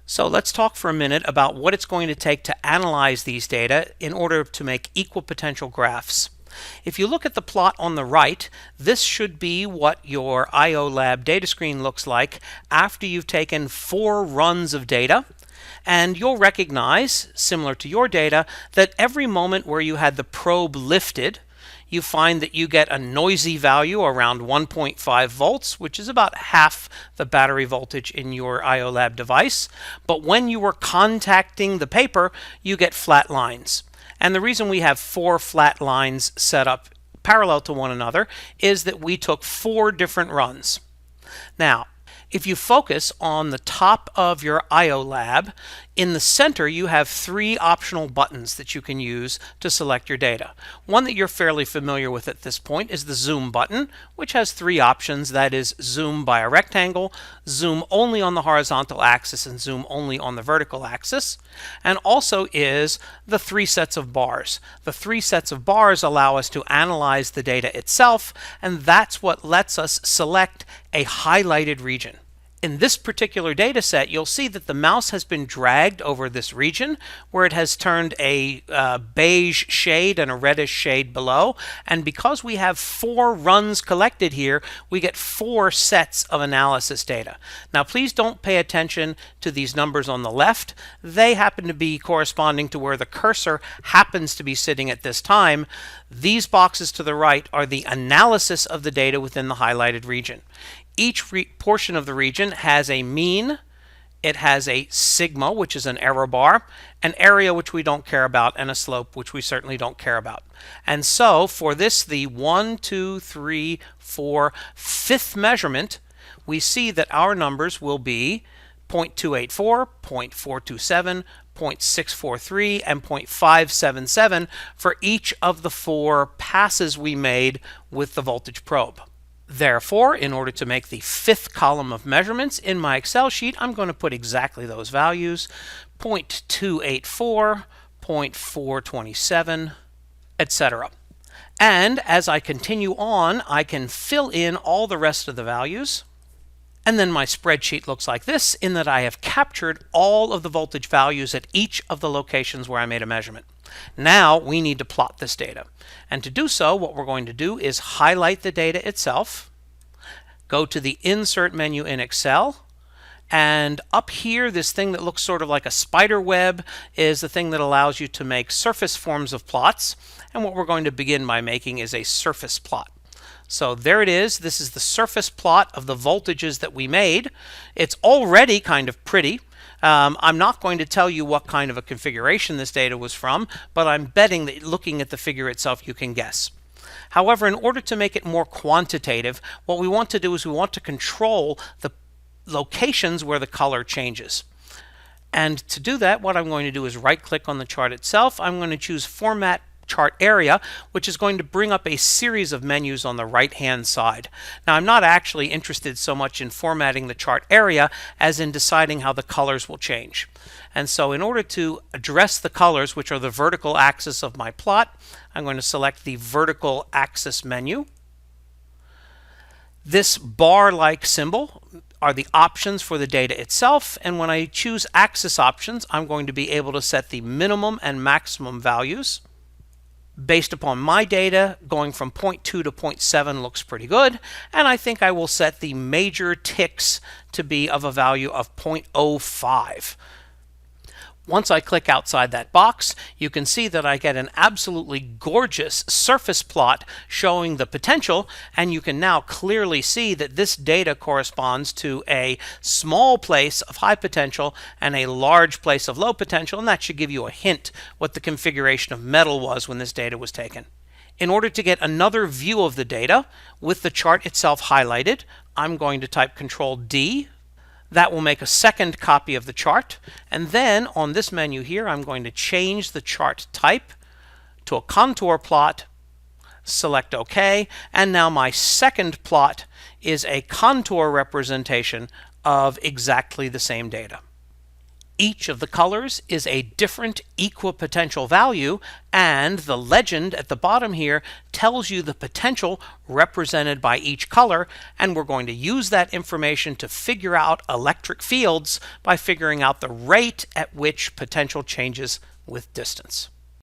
So let's talk for a minute about what it's going to take to analyze these data in order to make equal potential graphs. If you look at the plot on the right, this should be what your IO Lab data screen looks like after you've taken 4 runs of data. And you'll recognize, similar to your data, that every moment where you had the probe lifted, you find that you get a noisy value around 1.5 volts, which is about half the battery voltage in your IO Lab device. But when you were contacting the paper, you get flat lines. And the reason we have 4 flat lines set up parallel to one another is that we took 4 different runs. Now, if you focus on the top of your IO Lab, in the center you have 3 optional buttons that you can use to select your data. One that you're fairly familiar with at this point is the zoom button, which has 3 options. That is zoom by a rectangle, zoom only on the horizontal axis, and zoom only on the vertical axis. And also is the 3 sets of bars. The 3 sets of bars allow us to analyze the data itself, and that's what lets us select a highlighted region. In this particular data set, you'll see that the mouse has been dragged over this region where it has turned a beige shade and a reddish shade below. And because we have 4 runs collected here, we get 4 sets of analysis data. Now, please don't pay attention to these numbers on the left. They happen to be corresponding to where the cursor happens to be sitting at this time. These boxes to the right are the analysis of the data within the highlighted region. Each portion of the region has a mean, it has a sigma, which is an error bar, an area, which we don't care about, and a slope, which we certainly don't care about. And so for this, the 1, 2, 3, 4, 5th measurement, we see that our numbers will be 0.284, 0.427, 0.643, and 0.577 for each of the 4 passes we made with the voltage probe. Therefore, in order to make the 5th column of measurements in my Excel sheet, I'm going to put exactly those values, 0.284, 0.427, etc. And as I continue on, I can fill in all the rest of the values. And then my spreadsheet looks like this, in that I have captured all of the voltage values at each of the locations where I made a measurement. Now we need to plot this data. And to do so, what we're going to do is highlight the data itself, go to the Insert menu in Excel, and up here, this thing that looks sort of like a spider web is the thing that allows you to make surface forms of plots. And what we're going to begin by making is a surface plot. So there it is. This is the surface plot of the voltages that we made. It's already kind of pretty. I'm not going to tell you what kind of a configuration this data was from, but I'm betting that looking at the figure itself, you can guess. However, in order to make it more quantitative, what we want to do is we want to control the locations where the color changes. And to do that, what I'm going to do is right-click on the chart itself. I'm going to choose Format Chart Area, which is going to bring up a series of menus on the right-hand side. Now, I'm not actually interested so much in formatting the chart area as in deciding how the colors will change. And so in order to address the colors, which are the vertical axis of my plot, I'm going to select the vertical axis menu. This bar-like symbol are the options for the data itself, and when I choose axis options, I'm going to be able to set the minimum and maximum values. Based upon my data, going from 0.2 to 0.7 looks pretty good, and I think I will set the major ticks to be of a value of 0.05. Once I click outside that box, you can see that I get an absolutely gorgeous surface plot showing the potential, and you can now clearly see that this data corresponds to a small place of high potential and a large place of low potential, and that should give you a hint what the configuration of metal was when this data was taken. In order to get another view of the data with the chart itself highlighted, I'm going to type Control D. That will make a second copy of the chart, and then on this menu here I'm going to change the chart type to a contour plot, select OK, and now my second plot is a contour representation of exactly the same data. Each of the colors is a different equipotential value, and the legend at the bottom here tells you the potential represented by each color, and we're going to use that information to figure out electric fields by figuring out the rate at which potential changes with distance.